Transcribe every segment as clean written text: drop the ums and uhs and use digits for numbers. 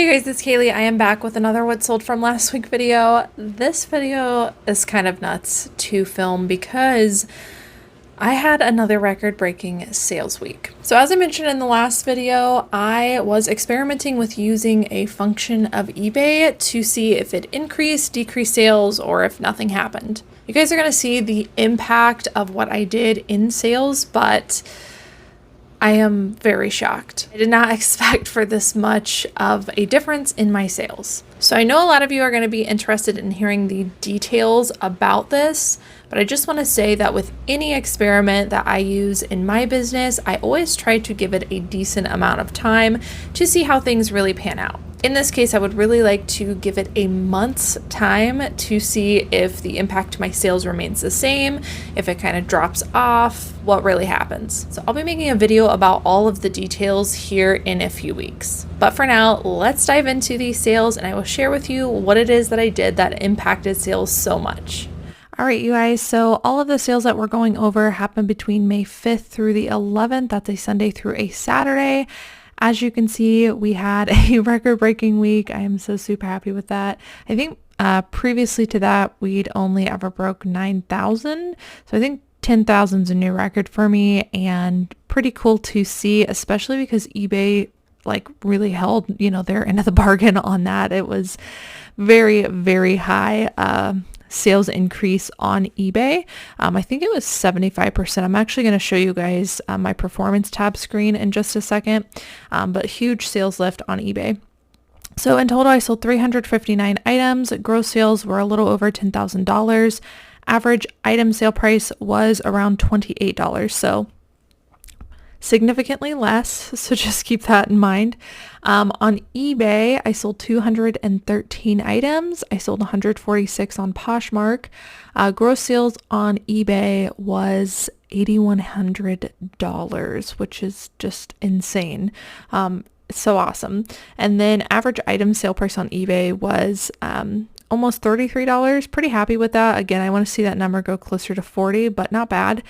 Hey guys, it's Cayley. I am back with another what sold from last week video. This video is kind of nuts to film because I had another record-breaking sales week. So as I mentioned in the last video, I was experimenting with using a function of eBay to see if it increased, decreased sales, or if nothing happened. You guys are going to see the impact of what I did in sales, but I am very shocked. I did not expect for this much of a difference in my sales. So I know a lot of you are going to be interested in hearing the details about this, but I just want to say that with any experiment that I use in my business, I always try to give it a decent amount of time to see how things really pan out. In this case, I would really like to give it a month's time to see if the impact to my sales remains the same, if it kind of drops off, what really happens. So I'll be making a video about all of the details here in a few weeks. But for now, let's dive into these sales and I will share with you what it is that I did that impacted sales so much. All right, you guys, so all of the sales that we're going over happened between May 5th through the 11th. That's a Sunday through a Saturday. As you can see, we had a record-breaking week. I am so super happy with that. I think previously to that, we'd only ever broke 9,000. So I think 10,000 is a new record for me and pretty cool to see, especially because eBay really held, their end of the bargain on that. It was very, very high sales increase on eBay. I think it was 75%. I'm actually going to show you guys my performance tab screen in just a second, but huge sales lift on eBay. So in total, I sold 359 items. Gross sales were a little over $10,000. Average item sale price was around $28. So significantly less, so just keep that in mind. On eBay, I sold 213 items. I sold 146 on Poshmark. Gross sales on eBay was $8,100, which is just insane. So awesome. And then average item sale price on eBay was almost $33. Pretty happy with that. Again, I want to see that number go closer to 40, but not bad.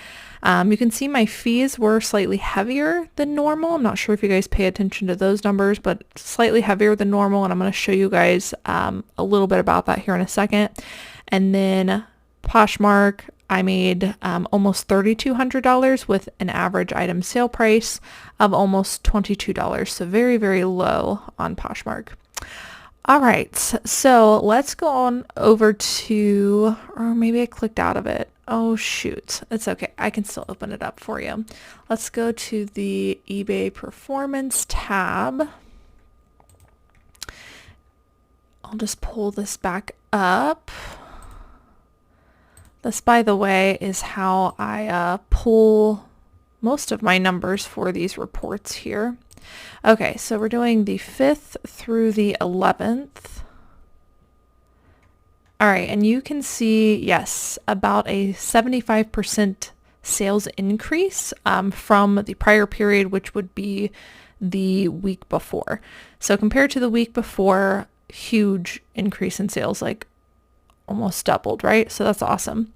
You can see my fees were slightly heavier than normal. I'm not sure if you guys pay attention to those numbers, but slightly heavier than normal. And I'm going to show you guys a little bit about that here in a second. And then Poshmark, I made almost $3,200 with an average item sale price of almost $22. So very, very low on Poshmark. All right, so let's go on over to, or maybe I clicked out of it. Oh, shoot. It's okay. I can still open it up for you. Let's go to the eBay Performance tab. I'll just pull this back up. This, by the way, is how I pull most of my numbers for these reports here. Okay, so we're doing the 5th through the 11th. All right, and you can see, yes, about a 75% sales increase from the prior period, which would be the week before. So compared to the week before, huge increase in sales, like almost doubled, right? So that's awesome.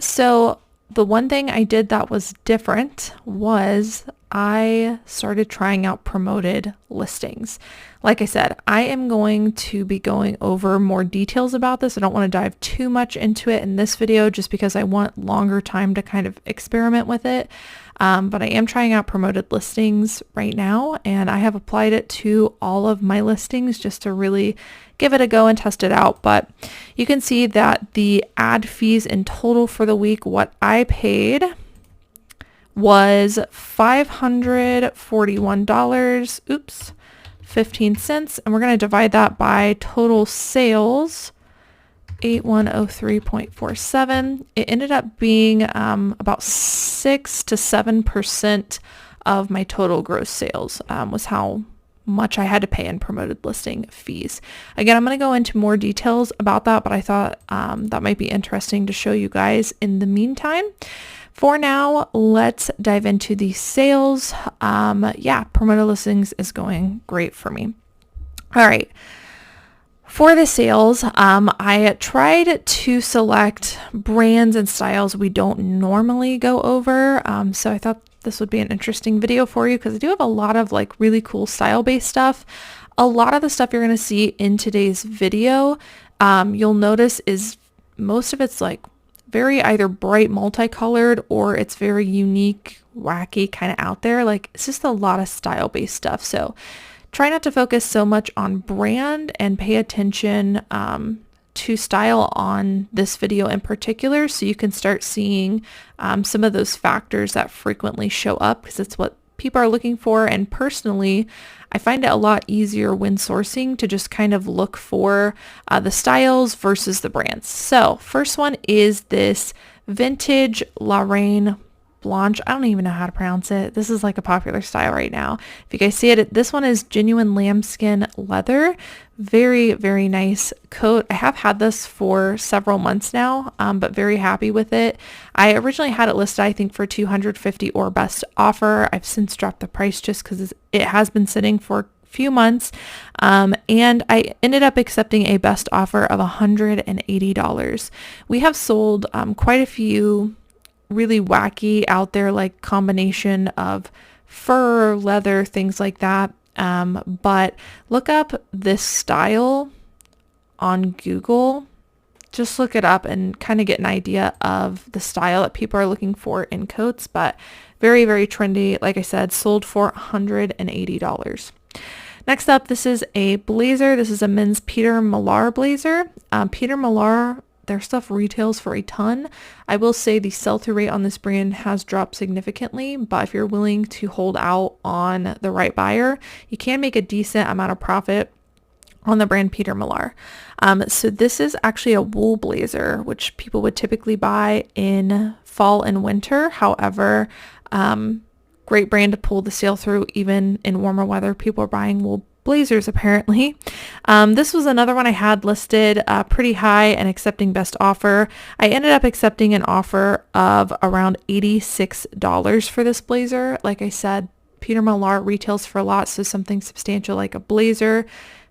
So the one thing I did that was different was I started trying out promoted listings. Like I said, I am going to be going over more details about this. I don't want to dive too much into it in this video just because I want longer time to kind of experiment with it. But I am trying out promoted listings right now, and I have applied it to all of my listings just to really give it a go and test it out. But you can see that the ad fees in total for the week, what I paid was $541, 15 cents. And we're going to divide that by total sales, 8103.47. It ended up being about 6 to 7% of my total gross sales was how much I had to pay in promoted listing fees. Again, I'm going to go into more details about that, but I thought that might be interesting to show you guys in the meantime. For now, let's dive into the sales. Promoted listings is going great for me. All right. For the sales, I tried to select brands and styles we don't normally go over. So I thought this would be an interesting video for you because I do have a lot of really cool style-based stuff. A lot of the stuff you're going to see in today's video, you'll notice is most of it's like very either bright multicolored or it's very unique, wacky, kind of out there. Like it's just a lot of style based stuff. So try not to focus so much on brand and pay attention to style on this video in particular, so you can start seeing some of those factors that frequently show up, because it's what people are looking for. And personally, I find it a lot easier when sourcing to just kind of look for the styles versus the brands. So first one is this vintage Lorraine Blanche. I don't even know how to pronounce it. This is like a popular style right now. If you guys see it, this one is genuine lambskin leather. Very, very nice coat. I have had this for several months now, but very happy with it. I originally had it listed, I think, for $250 or best offer. I've since dropped the price just because it has been sitting for a few months. And I ended up accepting a best offer of $180. We have sold quite a few really wacky out there, like combination of fur, leather, things like that. But look up this style on Google. Just look it up and kind of get an idea of the style that people are looking for in coats. But very, very trendy. Like I said, sold for $180. Next up, this is a blazer. This is a men's Peter Millar blazer. Peter Millar, their stuff retails for a ton. I will say the sell-through rate on this brand has dropped significantly, but if you're willing to hold out on the right buyer, you can make a decent amount of profit on the brand Peter Millar. So this is actually a wool blazer, which people would typically buy in fall and winter. However, great brand to pull the sale through even in warmer weather. People are buying wool blazers apparently. This was another one I had listed pretty high and accepting best offer. I ended up accepting an offer of around $86 for this blazer. Like I said, Peter Millar retails for a lot, so something substantial like a blazer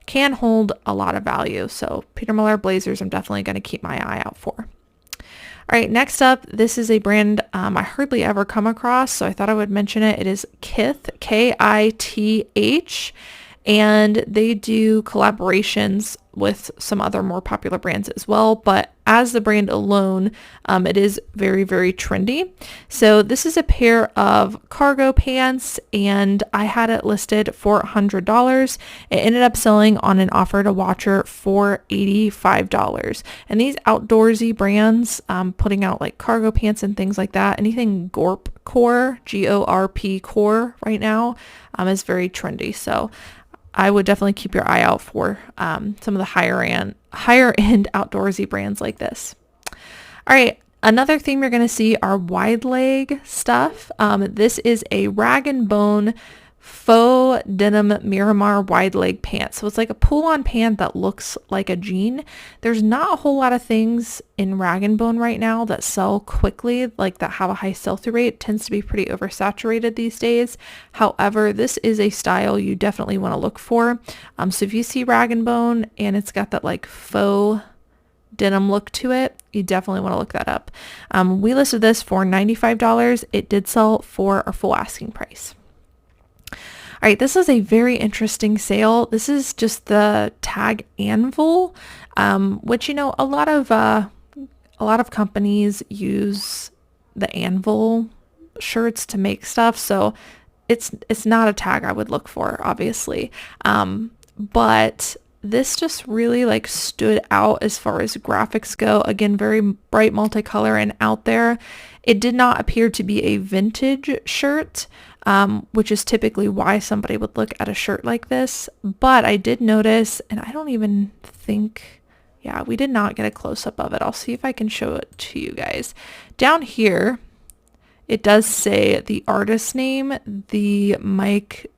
can hold a lot of value. So Peter Millar blazers, I'm definitely going to keep my eye out for. All right, next up, this is a brand I hardly ever come across, so I thought I would mention it. It is Kith, Kith. And they do collaborations with some other more popular brands as well. But as the brand alone, it is very, very trendy. So this is a pair of cargo pants, and I had it listed for $100. It ended up selling on an offer to Watcher for $85. And these outdoorsy brands, putting out like cargo pants and things like that, anything Gorp core, Gorp core right now, is very trendy. So I would definitely keep your eye out for some of the higher end outdoorsy brands like this. All right, another theme you're going to see are wide leg stuff. This is a rag and bone faux denim Miramar wide leg pant. So it's like a pull-on pant that looks like a jean. There's not a whole lot of things in rag and bone right now that sell quickly, like that have a high sell-through rate. It tends to be pretty oversaturated these days. However, this is a style you definitely want to look for. So if you see rag and bone and it's got that like faux denim look to it, you definitely want to look that up. We listed this for $95. It did sell for our full asking price. All right, this is a very interesting sale. This is just the tag anvil, which, you know, a lot of companies use the anvil shirts to make stuff. So it's not a tag I would look for, obviously. But this just really like stood out as far as graphics go. Again, very bright multicolor and out there. It did not appear to be a vintage shirt, which is typically why somebody would look at a shirt like this. But I did notice, and I don't even think, yeah, we did not get a close-up of it. I'll see if I can show it to you guys. Down here, it does say the artist name, the Mike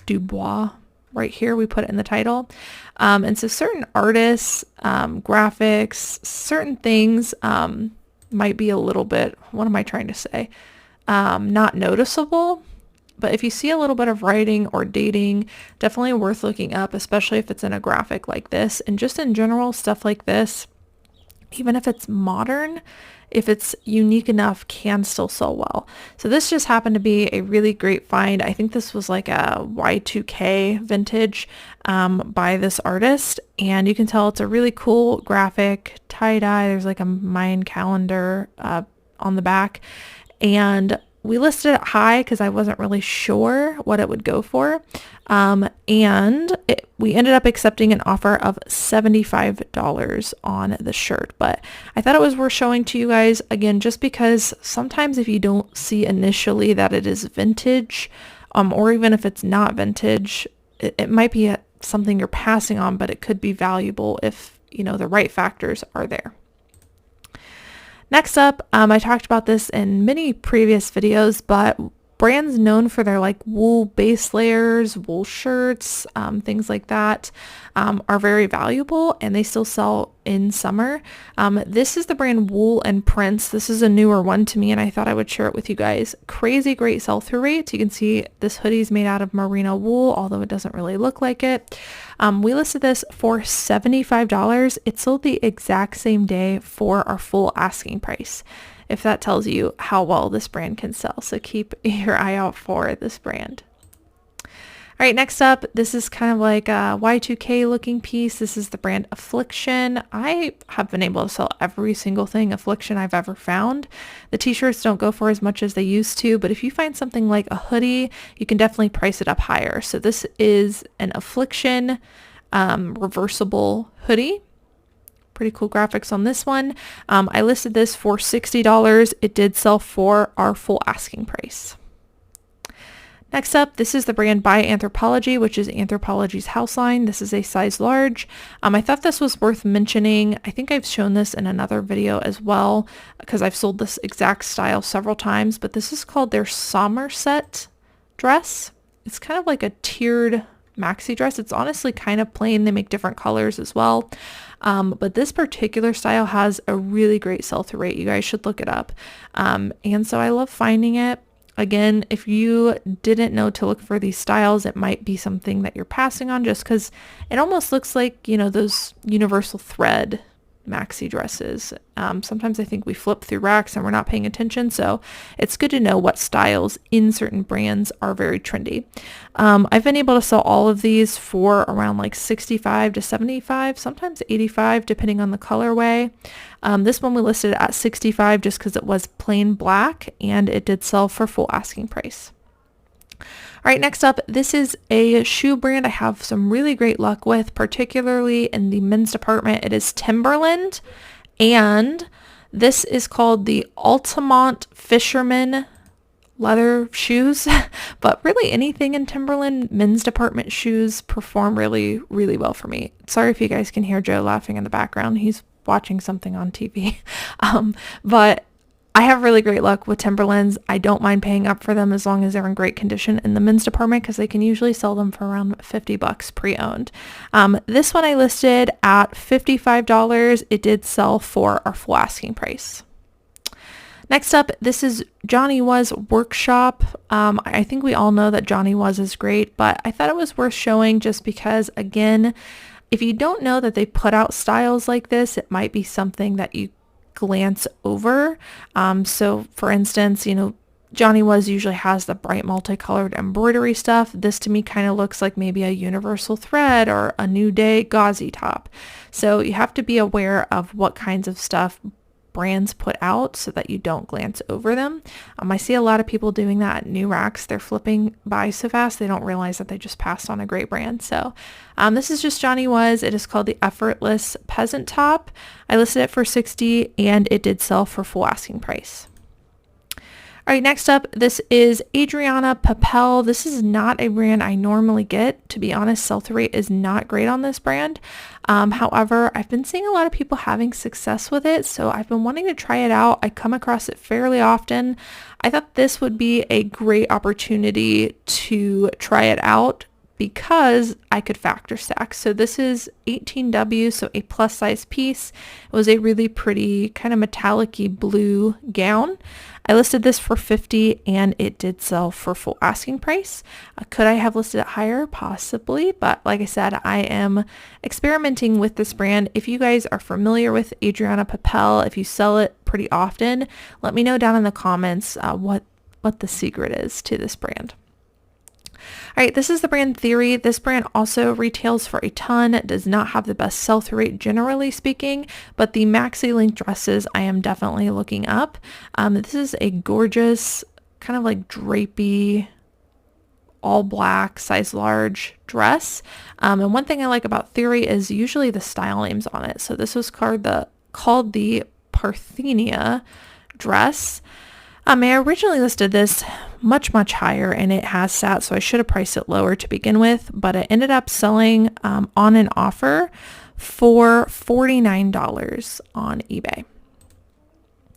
Dubois. Right here, we put it in the title. And so certain artists, graphics, certain things might be a little bit, what am I trying to say? Not noticeable. But if you see a little bit of writing or dating, definitely worth looking up, especially if it's in a graphic like this. And just in general, stuff like this, even if it's modern, if it's unique enough, can still sell well. So this just happened to be a really great find. I think this was like a Y2K vintage by this artist, and you can tell it's a really cool graphic tie-dye. There's like a Mayan calendar on the back, and we listed it high because I wasn't really sure what it would go for. We ended up accepting an offer of $75 on the shirt, but I thought it was worth showing to you guys again, just because sometimes if you don't see initially that it is vintage, or even if it's not vintage, it might be something you're passing on, but it could be valuable if, you know, the right factors are there. Next up, I talked about this in many previous videos, but brands known for their like wool base layers, wool shirts, things like that, are very valuable, and they still sell in summer. This is the brand Wool and Prince. This is a newer one to me, and I thought I would share it with you guys. Crazy great sell-through rates. You can see this hoodie is made out of merino wool, although it doesn't really look like it. We listed this for $75. It sold the exact same day for our full asking price, if that tells you how well this brand can sell. So keep your eye out for this brand. All right, next up, this is kind of like a Y2K looking piece. This is the brand Affliction. I have been able to sell every single thing Affliction I've ever found. The t-shirts don't go for as much as they used to, but if you find something like a hoodie, you can definitely price it up higher. So this is an Affliction reversible hoodie. Pretty cool graphics on this one. I listed this for $60. It did sell for our full asking price. Next up, this is the brand By Anthropology, which is Anthropology's house line. This is a size large. I thought this was worth mentioning. I think I've shown this in another video as well, because I've sold this exact style several times, but this is called their Somerset dress. It's kind of like a tiered maxi dress. It's honestly kind of plain. They make different colors as well. But this particular style has a really great sell-through rate. You guys should look it up. And so I love finding it. Again, if you didn't know to look for these styles, it might be something that you're passing on, just because it almost looks like, you know, those universal thread maxi dresses. Sometimes I think we flip through racks and we're not paying attention, so it's good to know what styles in certain brands are very trendy. I've been able to sell all of these for around like 65 to 75, sometimes 85 depending on the colorway. This one we listed at 65 just because it was plain black, and it did sell for full asking price. All right, next up, this is a shoe brand I have some really great luck with, particularly in the men's department. It is Timberland, and this is called the Altamont Fisherman leather shoes. But really anything in Timberland men's department shoes perform really, really well for me. Sorry if you guys can hear Joe laughing in the background. He's watching something on TV. But I have really great luck with Timberlands. I don't mind paying up for them as long as they're in great condition in the men's department, because they can usually sell them for around $50 pre-owned. This one I listed at $55. It did sell for our full asking price. Next up, this is Johnny Was Workshop. I think we all know that Johnny Was is great, but I thought it was worth showing just because, again, if you don't know that they put out styles like this, it might be something that you glance over. So for instance, you know, Johnny Was usually has the bright multicolored embroidery stuff. This to me kind of looks like maybe a universal thread or a New Day gauzy top. So you have to be aware of what kinds of stuff brands put out so that you don't glance over them. I see a lot of people doing that at new racks. They're flipping by so fast they don't realize that they just passed on a great brand. So this is just Johnny Was. It is called the Effortless Peasant Top. I listed it for $60 and it did sell for full asking price. All right, next up, this is Adriana Papel. This is not a brand I normally get. To be honest, sell-through rate is not great on this brand. However, I've been seeing a lot of people having success with it, so I've been wanting to try it out. I come across it fairly often. I thought this would be a great opportunity to try it out because I could factor stack. So this is 18W, so a plus size piece. It was a really pretty kind of metallic-y blue gown. I listed this for $50 and it did sell for full asking price. Could I have listed it higher? Possibly, but like I said, I am experimenting with this brand. If you guys are familiar with Adriana Papel, if you sell it pretty often, let me know down in the comments what the secret is to this brand. All right, this is the brand Theory. This brand also retails for a ton. It does not have the best sell-through rate generally speaking, but the maxi length dresses I am definitely looking up. This is a gorgeous kind of like drapey, all black, size large dress. And one thing I like about Theory is usually the style names on it. So this was called the Parthenia dress. I originally listed this much higher and it has sat, so I should have priced it lower to begin with, but it ended up selling on an offer for $49 on eBay.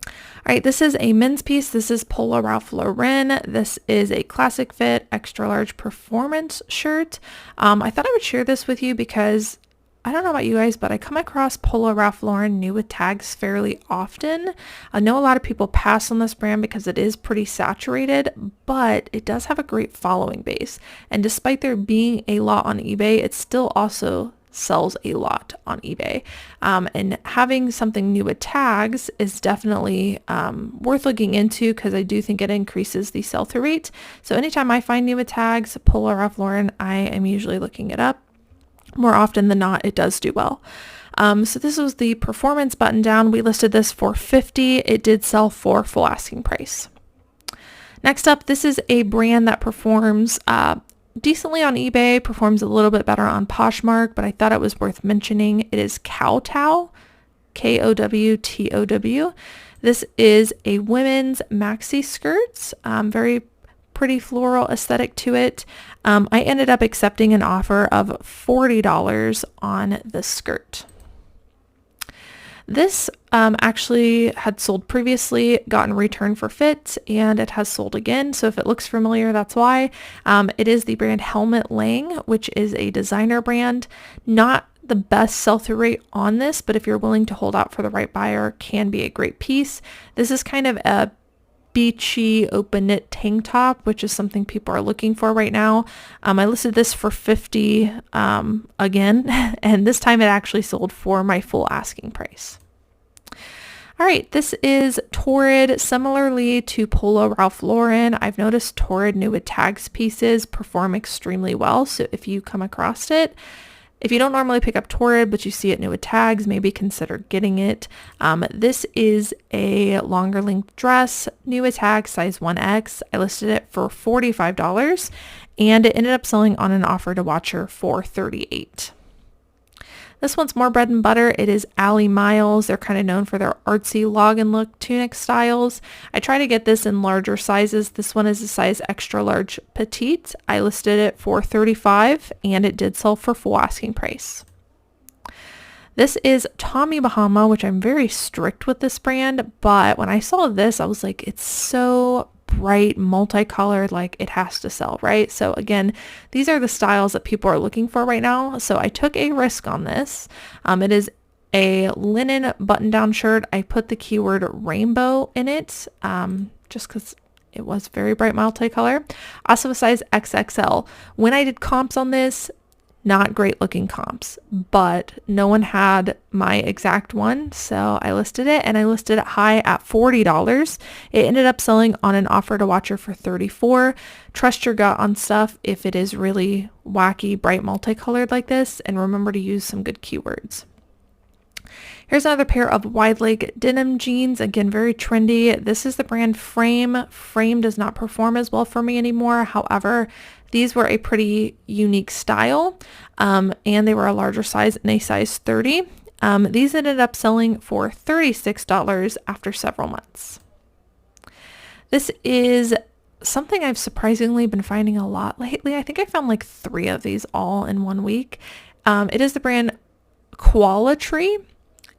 All right, this is a men's piece. This is Polo Ralph Lauren. This is a classic fit, extra large performance shirt. I thought I would share this with you because I don't know about you guys, but I come across Polo Ralph Lauren new with tags fairly often. I know a lot of people pass on this brand because it is pretty saturated, but it does have a great following base. And despite there being a lot on eBay, it still also sells a lot on eBay. And having something new with tags is definitely worth looking into because I do think it increases the sell-through rate. So anytime I find new with tags, Polo Ralph Lauren, I am usually looking it up. More often than not, it does do well. So this was the performance button down. We listed this for $50. It did sell for full asking price. Next up, this is a brand that performs decently on eBay, performs a little bit better on Poshmark, but I thought it was worth mentioning. It is Kowtow, Kowtow. This is a women's maxi skirts, very pretty floral aesthetic to it. I ended up accepting an offer of $40 on the skirt. This actually had sold previously, gotten returned for fit, and it has sold again. So if it looks familiar, that's why. It is the brand Helmut Lang, which is a designer brand. Not the best sell-through rate on this, but if you're willing to hold out for the right buyer, can be a great piece. This is kind of a beachy open knit tank top, which is something people are looking for right now. I listed this for $50 again, and this time it actually sold for my full asking price. All right, this is Torrid. Similarly to Polo Ralph Lauren, I've noticed Torrid new with tags pieces perform extremely well. So if you come across it, if you don't normally pick up Torrid, but you see it new with tags, maybe consider getting it. This is a longer length dress, new with tags, size 1X. I listed it for $45 and it ended up selling on an offer to Watcher for $38. This one's more bread and butter. It is Ally Miles. They're kind of known for their artsy log and look tunic styles. I try to get this in larger sizes. This one is a size extra large petite. I listed it for $35 and it did sell for full asking price. This is Tommy Bahama, which I'm very strict with this brand, but when I saw this, I was like, it's so bright, multicolored, like it has to sell, right? So again, these are the styles that people are looking for right now. So I took a risk on this. It is a linen button-down shirt. I put the keyword rainbow in it just because it was very bright multicolor. Also a size XXL. When I did comps on this, not great looking comps, but no one had my exact one. So I listed it and I listed it high at $40. It ended up selling on an offer to Watcher for $34. Trust your gut on stuff if it is really wacky, bright, multicolored like this, and remember to use some good keywords. Here's another pair of wide leg denim jeans. Again, very trendy. This is the brand Frame. Frame does not perform as well for me anymore. However, these were a pretty unique style, and they were a larger size in a size 30. These ended up selling for $36 after several months. This is something I've surprisingly been finding a lot lately. I think I found like 3 of these all in 1 week. It is the brand Koala Tree,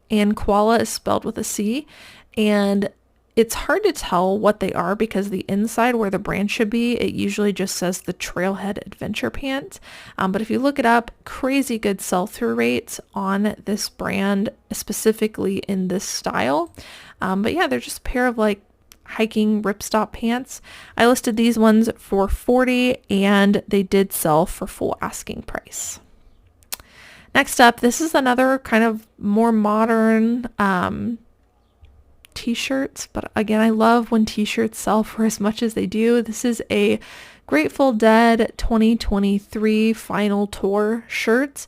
and koala is spelled with a C, and It's hard to tell what they are because the inside where the brand should be, it usually just says the Trailhead Adventure Pant. But if you look it up, crazy good sell-through rates on this brand, specifically in this style. But yeah, they're just a pair of like hiking ripstop pants. I listed these ones for $40 and they did sell for full asking price. Next up, this is another kind of more modern t-shirts, but again, I love when t-shirts sell for as much as they do. This is a Grateful Dead 2023 final tour shirts.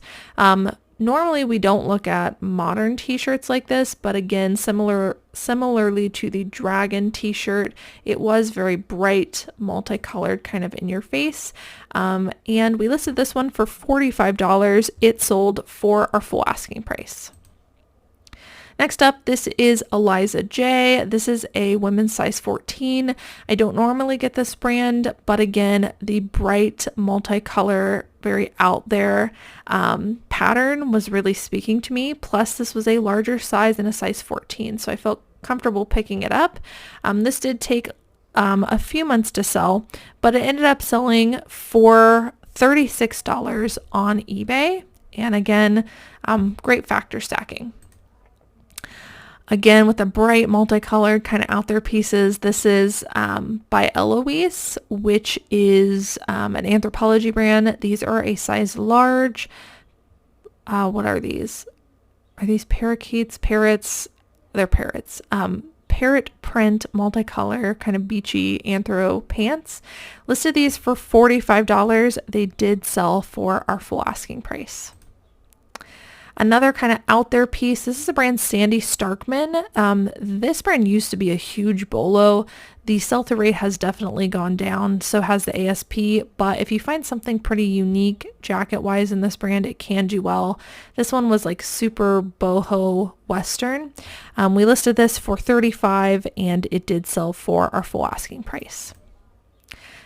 Normally we don't look at modern t-shirts like this, but again, similarly to the Dragon t-shirt, it was very bright, multicolored, kind of in your face. And we listed this one for $45. It sold for our full asking price. Next up, this is Eliza J. This is a women's size 14. I don't normally get this brand, but again, the bright multicolor, very out there pattern was really speaking to me. Plus, this was a larger size and a size 14, so I felt comfortable picking it up. This did take a few months to sell, but it ended up selling for $36 on eBay. And again, great factor stacking. Again, with the bright multicolored kind of out there pieces, this is by Eloise, which is an Anthropologie brand. These are a size large. What are these? Are these parakeets? Parrots? They're parrots. Parrot print multicolor kind of beachy anthro pants. Listed these for $45. They did sell for our full asking price. Another kind of out there piece, this is the brand Sandy Starkman. This brand used to be a huge bolo. The sell-through rate has definitely gone down, so has the ASP, but if you find something pretty unique jacket-wise in this brand, it can do well. This one was like super boho Western. We listed this for $35 and it did sell for our full asking price.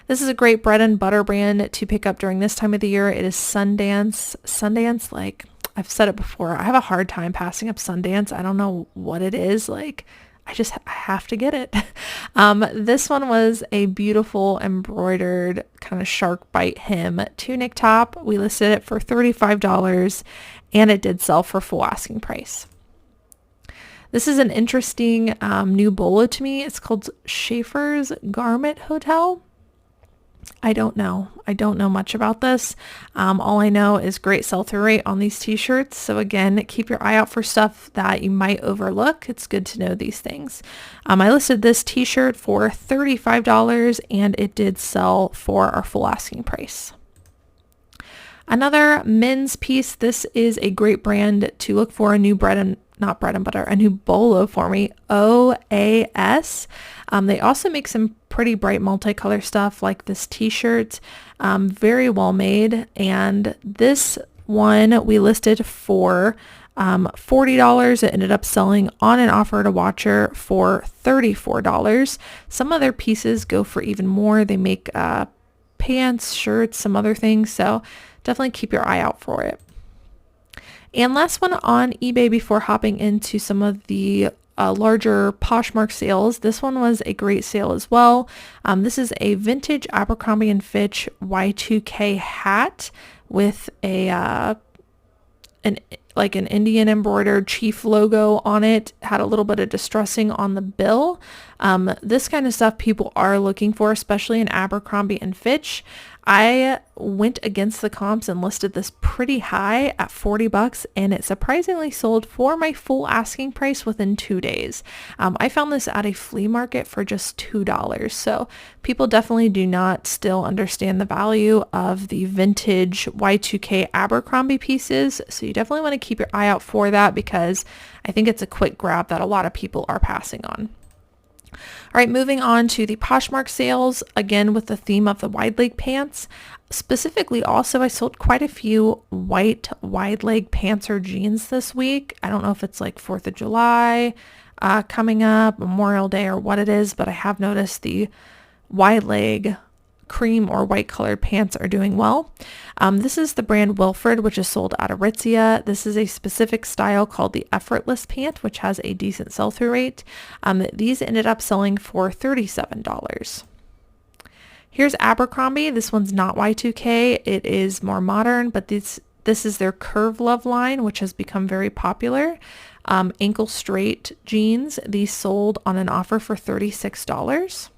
This is a great bread and butter brand to pick up during this time of the year. It is Sundance. Sundance, like I've said it before, I have a hard time passing up Sundance. I don't know what it is. Like, I have to get it. This one was a beautiful embroidered kind of shark bite hem tunic top. We listed it for $35 and it did sell for full asking price. This is an interesting new bolo to me. It's called Schaefer's Garment Hotel. I don't know much about this. All I know is great sell-through rate on these t-shirts. So again, keep your eye out for stuff that you might overlook. It's good to know these things. I listed this t-shirt for $35 and it did sell for our full asking price. Another men's piece. This is a great brand to look for a new a new bolo for me. OAS. They also make some pretty bright multicolor stuff like this t-shirt. Very well made. And this one we listed for $40. It ended up selling on an offer to Watcher for $34. Some other pieces go for even more. They make pants, shirts, some other things. So definitely keep your eye out for it. And last one on eBay before hopping into some of the larger Poshmark sales. This one was a great sale as well. This is a vintage Abercrombie & Fitch Y2K hat with an Indian embroidered chief logo on it. Had a little bit of distressing on the bill. This kind of stuff people are looking for, especially in Abercrombie & Fitch. I went against the comps and listed this pretty high at $40 and it surprisingly sold for my full asking price within 2 days. I found this at a flea market for just $2. So people definitely do not still understand the value of the vintage Y2K Abercrombie pieces. So you definitely want to keep your eye out for that because I think it's a quick grab that a lot of people are passing on. All right, moving on to the Poshmark sales, again with the theme of the wide leg pants. Specifically also, I sold quite a few white wide leg pants or jeans this week. I don't know if it's like 4th of July coming up, Memorial Day or what it is, but I have noticed the wide leg cream or white colored pants are doing well. This is the brand Wilfred, which is sold out of Aritzia. This is a specific style called the Effortless pant, which has a decent sell-through rate. These ended up selling for $37. Here's Abercrombie. This one's not Y2K. It is more modern, but this is their Curve Love line, which has become very popular. Ankle straight jeans. These sold on an offer for $36.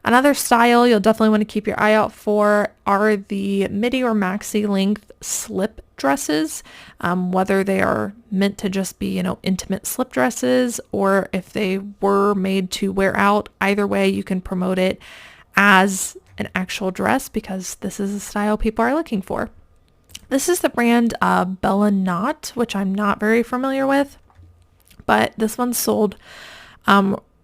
Another style you'll definitely want to keep your eye out for are the midi or maxi length slip dresses, whether they are meant to just be, intimate slip dresses, or if they were made to wear out. Either way, you can promote it as an actual dress because this is a style people are looking for. This is the brand Bella Knot, which I'm not very familiar with, but this one sold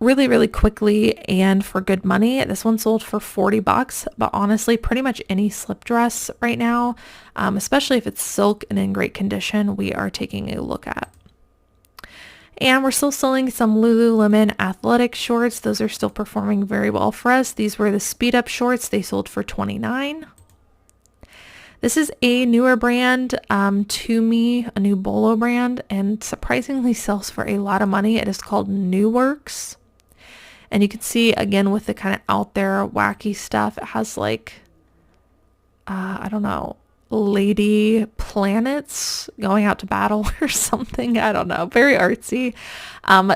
really, really quickly and for good money. This one sold for $40, but honestly, pretty much any slip dress right now, especially if it's silk and in great condition, we are taking a look at. And we're still selling some Lululemon athletic shorts. Those are still performing very well for us. These were the speed up shorts. They sold for $29. This is a newer brand to me, a new Bolo brand, and surprisingly sells for a lot of money. It is called New Works. And you can see, again, with the kind of out there wacky stuff, it has like, I don't know, lady planets going out to battle or something. I don't know. Very artsy.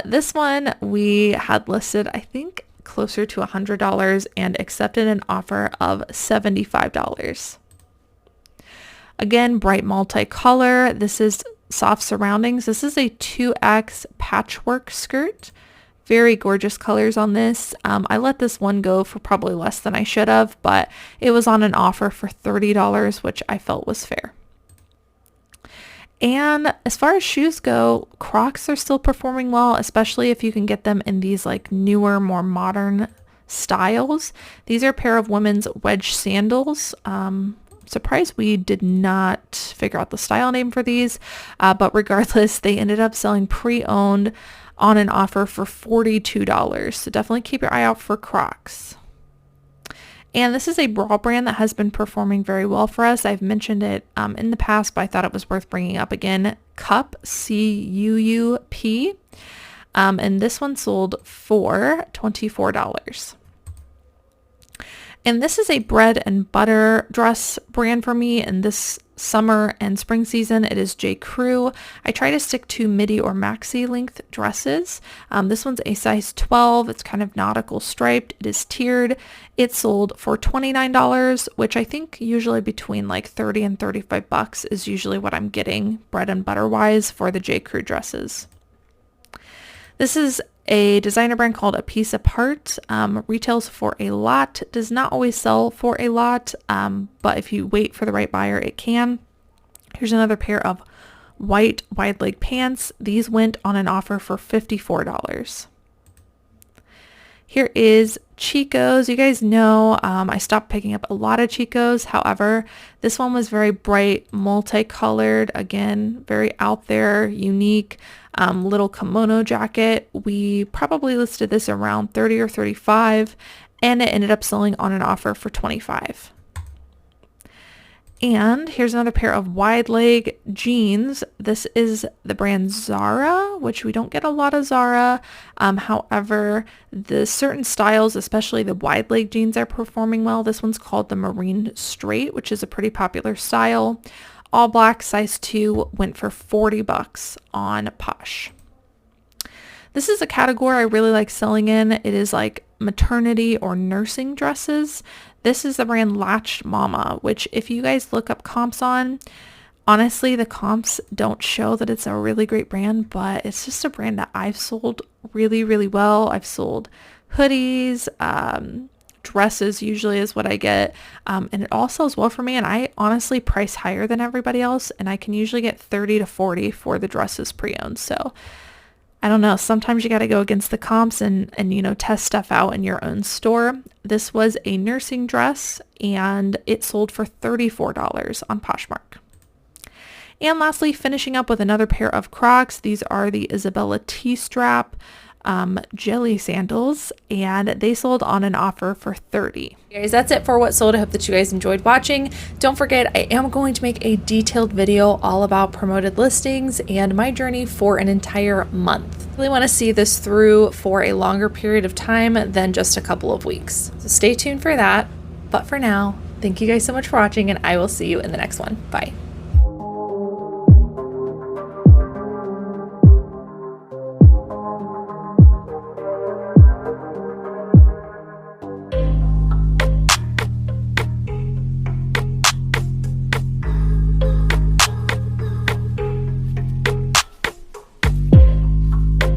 This one we had listed, I think, closer to $100 and accepted an offer of $75. Again, bright multicolor. This is soft surroundings. This is a 2X patchwork skirt. Very gorgeous colors on this. I let this one go for probably less than I should have, but it was on an offer for $30, which I felt was fair. And as far as shoes go, Crocs are still performing well, especially if you can get them in these like newer, more modern styles. These are a pair of women's wedge sandals. Surprised we did not figure out the style name for these, but regardless, they ended up selling pre-owned on an offer for $42. So definitely keep your eye out for Crocs. And this is a bra brand that has been performing very well for us. I've mentioned it in the past, but I thought it was worth bringing up again. Cup, C-U-U-P. And this one sold for $24. And this is a bread and butter dress brand for me in this summer and spring season. It is J. Crew. I try to stick to midi or maxi length dresses. This one's a size 12. It's kind of nautical striped. It is tiered. It sold for $29, which I think usually between like $30 and $35 is usually what I'm getting bread and butter wise for the J. Crew dresses. This is a designer brand called A Piece Apart. Retails for a lot, does not always sell for a lot, but if you wait for the right buyer, it can. Here's another pair of white wide leg pants. These went on an offer for $54. Here is Chico's. You guys know I stopped picking up a lot of Chico's. However, this one was very bright, multicolored, again, very out there, unique. Little kimono jacket. We probably listed this around $30 or $35, and it ended up selling on an offer for $25. And here's another pair of wide leg jeans. This is the brand Zara, which we don't get a lot of Zara. However, the certain styles, especially the wide leg jeans, are performing well. This one's called the Marine Straight, which is a pretty popular style. All black, size 2, went for $40 on Posh. This is a category I really like selling in. It is like maternity or nursing dresses. This is the brand Latched Mama, which if you guys look up comps on, honestly, the comps don't show that it's a really great brand, but it's just a brand that I've sold really, really well. I've sold hoodies, dresses usually is what I get, and it all sells well for me, and I honestly price higher than everybody else, and I can usually get 30 to 40 for the dresses pre-owned. So I don't know, sometimes you got to go against the comps and test stuff out in your own store. This was a nursing dress, and it sold for $34 on Poshmark. And lastly, finishing up with another pair of Crocs. These are the Isabella T-strap. jelly sandals, and they sold on an offer for $30. Guys, that's it for what sold. I hope that you guys enjoyed watching. Don't forget, I am going to make a detailed video all about promoted listings and my journey for an entire month. I really want to see this through for a longer period of time than just a couple of weeks. So stay tuned for that. But for now, thank you guys so much for watching, and I will see you in the next one. Bye.